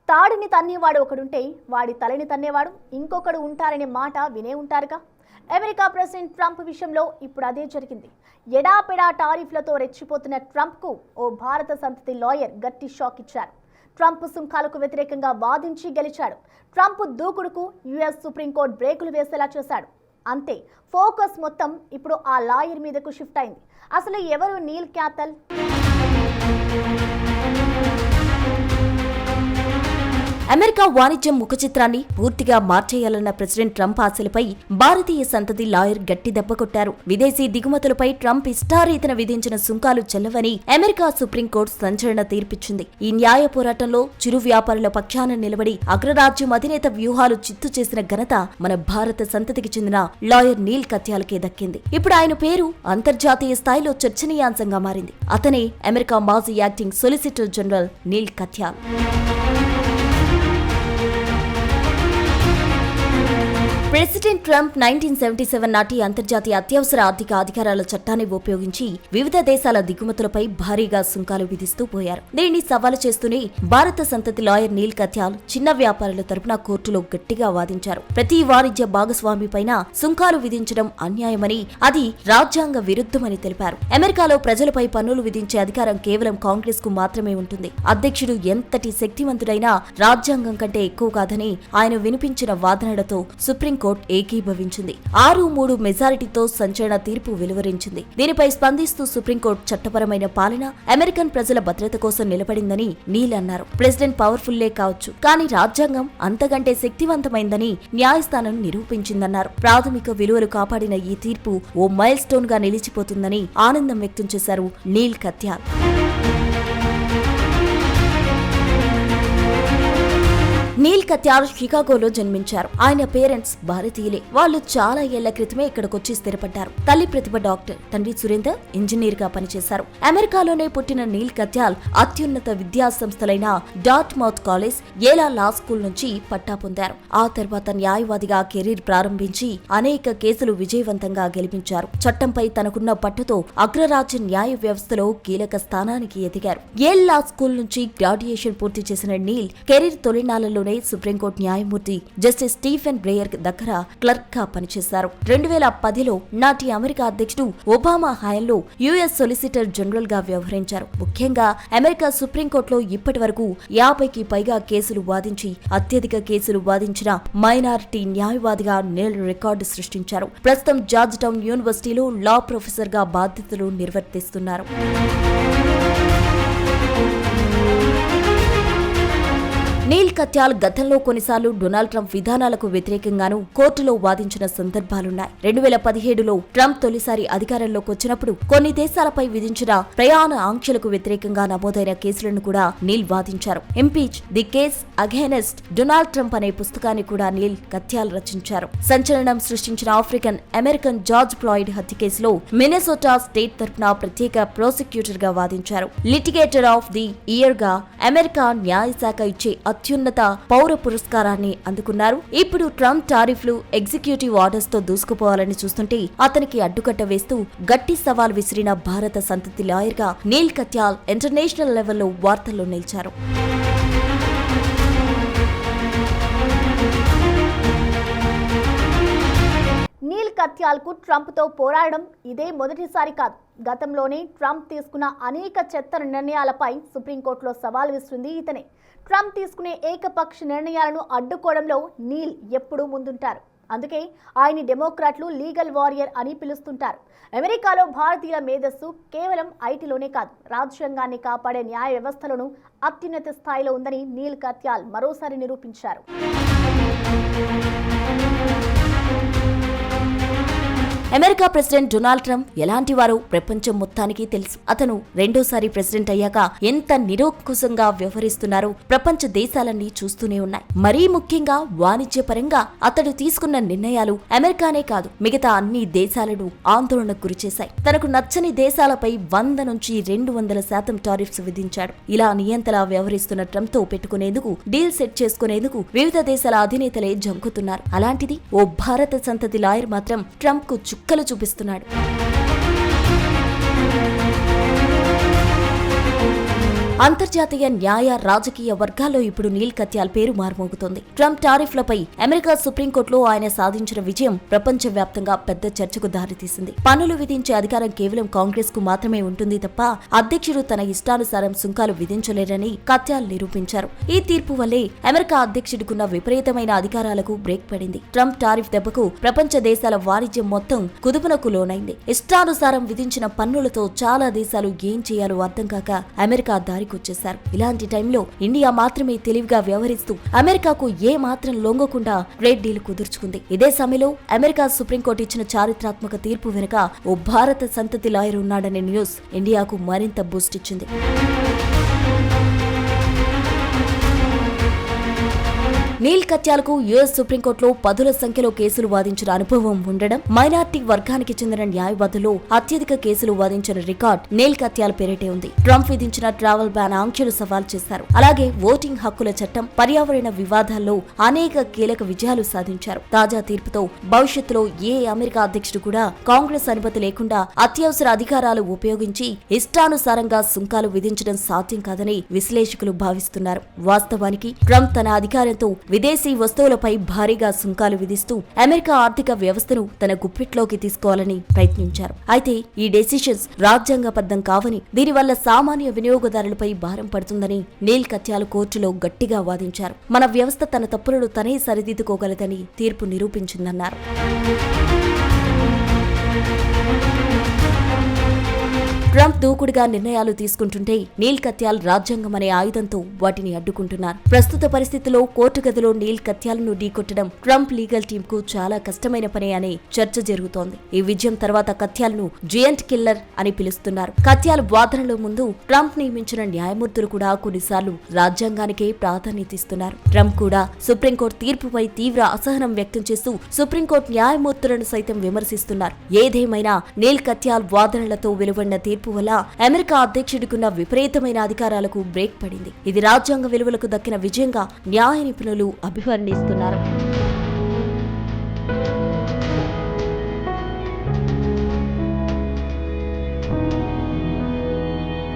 తాడిని తన్నేవాడు ఒకడుంటే వాడి తలని తన్నేవాడు ఇంకొకడు ఉంటారనే మాట వినే ఉంటారుగా. అమెరికా ప్రెసిడెంట్ ట్రంప్ విషయంలో ఇప్పుడు అదే జరిగింది. ఎడాపెడా టారిఫ్లతో రెచ్చిపోతున్న ట్రంప్కు ఓ భారత సంతతి లాయర్ గట్టి షాక్ ఇచ్చారు. ట్రంప్ సుంకాలకు వ్యతిరేకంగా వాదించి గెలిచాడు. ట్రంప్ దూకుడుకు యుఎస్ సుప్రీంకోర్టు బ్రేకులు వేసేలా చేశాడు. అంతే, ఫోకస్ మొత్తం ఇప్పుడు ఆ లాయర్ మీదకు షిఫ్ట్ అయింది. అసలు ఎవరు నీల్ క్యాథల్? అమెరికా వాణిజ్యం ముఖ చిత్రాన్ని పూర్తిగా మార్చేయాలన్న ప్రెసిడెంట్ ట్రంప్ ఆశలపై భారతీయ సంతతి లాయర్ గట్టి దెబ్బ కొట్టారు. విదేశీ దిగుమతులపై ట్రంప్ ఇష్టారీతన విధించిన సుంకాలు చెల్లవని అమెరికా సుప్రీంకోర్టు సంచలన తీర్పిచ్చింది. ఈ న్యాయ పోరాటంలో చిరు వ్యాపారుల పక్షాన నిలబడి అగ్రరాజ్యం అధినేత వ్యూహాలు చిత్తు చేసిన ఘనత మన భారత సంతతికి చెందిన లాయర్ నీల్ కత్యాలకే దక్కింది. ఇప్పుడు ఆయన పేరు అంతర్జాతీయ స్థాయిలో చర్చనీయాంశంగా మారింది. అతనే అమెరికా మాజీ acting solicitor general Neal Katyal. President Trump 1977 నాటి అంతర్జాతీయ అత్యవసర ఆర్థిక అధికారాల చట్టాన్ని ఉపయోగించి వివిధ దేశాల దిగుమతులపై భారీగా సుంకాలు విధిస్తూ పోయారు. దీన్ని సవాలు చేస్తూనే భారత సంతతి లాయర్ నీల్ కత్యాల్ చిన్న వ్యాపారుల తరపున కోర్టులో గట్టిగా వాదించారు. ప్రతి వాణిజ్య భాగస్వామి పైన సుంకాలు విధించడం అన్యాయమని, అది రాజ్యాంగ విరుద్ధమని తెలిపారు. అమెరికాలో ప్రజలపై పన్నులు విధించే అధికారం కేవలం కాంగ్రెస్ కు మాత్రమే ఉంటుంది. అధ్యక్షుడు ఎంతటి శక్తివంతుడైనా రాజ్యాంగం కంటే ఎక్కువ కాదని ఆయన వినిపించిన వాదనలతో సుప్రీంకోర్టు ఏకీభవించింది. 6-3 మెజారిటీతో సంచలన తీర్పు వెలువరించింది. దీనిపై స్పందిస్తూ సుప్రీంకోర్టు చట్టపరమైన పాలన అమెరికన్ ప్రజల భద్రత కోసం నిలబడిందని నీల్ అన్నారు. ప్రెసిడెంట్ పవర్ఫుల్లే కావచ్చు, కానీ రాజ్యాంగం అంతకంటే శక్తివంతమైందని న్యాయస్థానం నిరూపించిందన్నారు. ప్రాథమిక విలువలు కాపాడిన ఈ తీర్పు ఓ మైల్ స్టోన్ గా నిలిచిపోతుందని ఆనందం వ్యక్తం చేశారు నీల్ కత్యాల్. నీల్ కత్యాల్ షికాగోలో జన్మించారు. ఆయన పేరెంట్స్ భారతీయులే. వాళ్ళు చాలా ఏళ్ల క్రితమే ఇక్కడికొచ్చి స్థిరపడ్డారు. తల్లి ప్రతిభ డాక్టర్, తండ్రి సురేందర్ ఇంజనీర్ గా పనిచేశారు. అమెరికాలోనే పుట్టిన నీల్ కత్యాల్ అత్యున్నత విద్యా సంస్థలైన డార్ట్మౌత్ కాలేజ్, యేలా లా స్కూల్ నుంచి పట్టా పొందారు. ఆ తర్వాత న్యాయవాదిగా కెరీర్ ప్రారంభించి అనేక కేసులు విజయవంతంగా గెలిపించారు. చట్టంపై తనకున్న పట్టుతో అగ్రరాజ్య న్యాయ వ్యవస్థలో కీలక స్థానానికి ఎదిగారు. యేల్ లా స్కూల్ నుంచి గ్రాడ్యుయేషన్ పూర్తి చేసిన నీల్ కెరీర్ తొలినాళ్లలో సుప్రీంకోర్టు న్యాయమూర్తి జస్టిస్ స్టీఫెన్ బ్రేయర్ దగ్గర క్లర్క్ గా పనిచేశారు. 2010లో నాటి అమెరికా అధ్యక్షుడు ఒబామా హయాంలో యుఎస్ సొలిసిటర్ జనరల్ గా వ్యవహరించారు. ముఖ్యంగా అమెరికా సుప్రీంకోర్టులో ఇప్పటి వరకు 50కి పైగా కేసులు వాదించి అత్యధిక కేసులు వాదించిన మైనారిటీ న్యాయవాదిగా నీల్ రికార్డు సృష్టించారు. ప్రస్తుతం జార్జ్ టౌన్ యూనివర్సిటీలో లా ప్రొఫెసర్ గా బాధ్యతలు నిర్వర్తిస్తున్నారు. నీల్ కత్యాల్ గతంలో కొన్నిసార్లు డొనాల్డ్ ట్రంప్ విధానాలకు వ్యతిరేకంగానూ కోర్టులో వాదించిన సందర్భాలున్నాయి. 2017లో ట్రంప్ తొలిసారి అధికారంలోకి వచ్చినప్పుడు కొన్ని దేశాలపై విధించిన ప్రయాణ ఆంక్షలకు వ్యతిరేకంగా నమోదైన కేసులను కూడా నీల్ వాదించారు. Impeach the case against Donald Trump అనే పుస్తకాన్ని కూడా నీల్ కత్యాల్ రచించారు. సంచలనం సృష్టించిన ఆఫ్రికన్ అమెరికన్ జార్జ్ ఫ్లాయిడ్ హత్య కేసులో మినెసోటా స్టేట్ తరపున ప్రత్యేక ప్రాసిక్యూటర్ గా వాదించారు. లిటిగేటర్ ఆఫ్ ది ఇయర్ గా అమెరికా న్యాయశాఖ ఇచ్చే అత్యున్నత పౌర పురస్కారాన్ని అందుకున్నారు. ఇప్పుడు ట్రంప్ టారిఫ్లు, ఎగ్జిక్యూటివ్ ఆర్డర్స్ తో దూసుకుపోవాలని చూస్తుంటే అతనికి అడ్డుకట్ట వేస్తూ గట్టి సవాల్ విసిరిన భారత సంతతి లాయర్ గా నీల్ కత్యాల్ ఇంటర్నేషనల్ లెవెల్లో వార్తల్లో నిలిచారు. నీల్ కత్యాల్ కు ట్రంప్ తో పోరాడడం ఇదే మొదటిసారి కాదు. గతంలోనే ట్రంప్ తీసుకున్న అనేక చెత్త నిర్ణయాలపై సుప్రీంకోర్టులో సవాల్ విసిరింది ఇతనే. ట్రంప్ తీసుకునే ఏకపక్ష నిర్ణయాలను అడ్డుకోవడంలో నీల్ ఎప్పుడూ ముందుంటారు. అందుకే ఆయన డెమోక్రాట్లు లీగల్ వారియర్ అని పిలుస్తుంటారు. అమెరికాలో భారతీయుల మేధస్సు కేవలం ఐటీలోనే కాదు, రాజ్యాంగాన్ని కాపాడే న్యాయ వ్యవస్థలోనూ అత్యున్నత స్థాయిలో ఉందని నీల్ కత్యాల్ మరోసారి నిరూపించారు. అమెరికా ప్రెసిడెంట్ డొనాల్డ్ ట్రంప్ ఎలాంటి వారో ప్రపంచం మొత్తానికి తెలుసు. అతను రెండోసారి ప్రెసిడెంట్ అయ్యాక ఎంత నిరంకుశంగా వ్యవహరిస్తున్నారో ప్రపంచ దేశాలన్నీ చూస్తూనే ఉన్నాయి. మరీ ముఖ్యంగా వాణిజ్య పరంగా అతడు తీసుకున్న నిర్ణయాలు అమెరికానే కాదు, మిగతా అన్ని దేశాలను ఆందోళనకు గురిచేశాయి. తనకు నచ్చని దేశాలపై 100 నుంచి 200% టారిఫ్స్ విధించాడు. ఇలా నియంతలా వ్యవహరిస్తున్న ట్రంప్ తో పెట్టుకునేందుకు, డీల్ సెట్ చేసుకునేందుకు వివిధ దేశాల అధినేతలే జంకుతున్నారు. అలాంటిది ఓ భారత సంతతి లాయర్ మాత్రం ట్రంప్ కు చుక్కలు చూపిస్తున్నాడు. అంతర్జాతీయ న్యాయ రాజకీయ వర్గాల్లో ఇప్పుడు నీల్ కత్యాల్ పేరు మారుమోగుతోంది. ట్రంప్ టారిఫ్లపై అమెరికా సుప్రీంకోర్టులో ఆయన సాధించిన విజయం ప్రపంచవ్యాప్తంగా పెద్ద చర్చకు దారితీసింది. పన్నులు విధించే అధికారం కేవలం కాంగ్రెస్ కు మాత్రమే ఉంటుంది తప్ప అధ్యక్షుడు తన ఇష్టానుసారం సుంకాలు విధించలేరని కత్యాల్ నిరూపించారు. ఈ తీర్పు వల్లే అమెరికా అధ్యక్షుడికున్న విపరీతమైన అధికారాలకు బ్రేక్ పడింది. ట్రంప్ టారిఫ్ దెబ్బకు ప్రపంచ దేశాల వాణిజ్యం మొత్తం కుదుపునకు లోనైంది. ఇష్టానుసారం విధించిన పన్నులతో చాలా దేశాలు ఏం చేయాలో అర్థం కాక అమెరికా దారికొచ్చేశారు. ఇలాంటి టైంలో ఇండియా మాత్రమే తెలివిగా వ్యవహరిస్తూ అమెరికాకు ఏ మాత్రం లొంగకుండా ట్రేడ్ డీల్ కుదుర్చుకుంది. ఇదే సమయంలో అమెరికా సుప్రీంకోర్టు ఇచ్చిన చారిత్రాత్మక తీర్పు వెనుక ఓ భారత సంతతి లాయర్ ఉన్నాడనే న్యూస్ ఇండియాకు మరింత బూస్ట్ ఇచ్చింది. నీల్ కత్యాలకు యుఎస్ సుప్రీంకోర్టులో పదుల సంఖ్యలో కేసులు వాదించిన అనుభవం ఉండడం, మైనార్టీ వర్గానికి చెందిన న్యాయవాదులు అత్యధిక కేసులు వాదించిన రికార్డ్ నీల్ కత్యాల పేరిటే ఉంది. ట్రంప్ విధించిన ట్రావెల్ బ్యాన్ ఆంక్షలు సవాల్ చేశారు. అలాగే ఓటింగ్ హక్కుల చట్టం, పర్యావరణ వివాదాల్లో అనేక కీలక విజయాలు సాధించారు. తాజా తీర్పుతో భవిష్యత్తులో ఏ అమెరికా అధ్యక్షుడు కూడా కాంగ్రెస్ అనుమతి లేకుండా అత్యవసర అధికారాలు ఉపయోగించి ఇష్టానుసారంగా సుంకాలు విధించడం సాధ్యం కాదని విశ్లేషకులు భావిస్తున్నారు. వాస్తవానికి ట్రంప్ తన అధికారంతో విదేశీ వస్తువులపై భారీగా సుంకాలు విధిస్తూ అమెరికా ఆర్థిక వ్యవస్థను తన గుప్పిట్లోకి తీసుకోవాలని ప్రయత్నించారు. అయితే ఈ డెసిషన్స్ రాజ్యాంగబద్ధం కావని, దీనివల్ల సామాన్య వినియోగదారులపై భారం పడుతుందని నీల్ కత్యాల్ కోర్టులో గట్టిగా వాదించారు. మన వ్యవస్థ తన తప్పులను తనే సరిదిద్దుకోగలదని తీర్పు నిరూపించిందన్నారు. ట్రంప్ దూకుడుగా నిర్ణయాలు తీసుకుంటుంటే నీల్ కత్యాల్ రాజ్యాంగం అనే ఆయుధంతో వాటిని అడ్డుకుంటున్నారు. ప్రస్తుత పరిస్థితుల్లో కోర్టు గదిలో నీల్ కత్యాలను ఢీకొట్టడం ట్రంప్ లీగల్ టీమ్ కు చాలా కష్టమైన పనే అనే చర్చ జరుగుతోంది. ఈ విజయం తర్వాత కత్యాల్ను జియంట్ కిల్లర్ అని పిలుస్తున్నారు. కత్యాల్ వాదనలో ముందు ట్రంప్ నియమించిన న్యాయమూర్తులు కూడా కొన్నిసార్లు రాజ్యాంగానికే ప్రాధాన్యత ఇస్తున్నారు. ట్రంప్ కూడా సుప్రీంకోర్టు తీర్పుపై తీవ్ర అసహనం వ్యక్తం చేస్తూ సుప్రీంకోర్టు న్యాయమూర్తులను సైతం విమర్శిస్తున్నారు. ఏదేమైనా నీల్ కత్యాల్ వాదనలతో వెలువడిన తీర్పు వల్ల అమెరికా అధ్యక్షుడికున్న విపరీతమైన అధికారాలకు బ్రేక్ పడింది. ఇది రాజ్యాంగ విలువలకు దక్కిన విజయంగా న్యాయ నిపుణులు అభివర్ణిస్తున్నారు.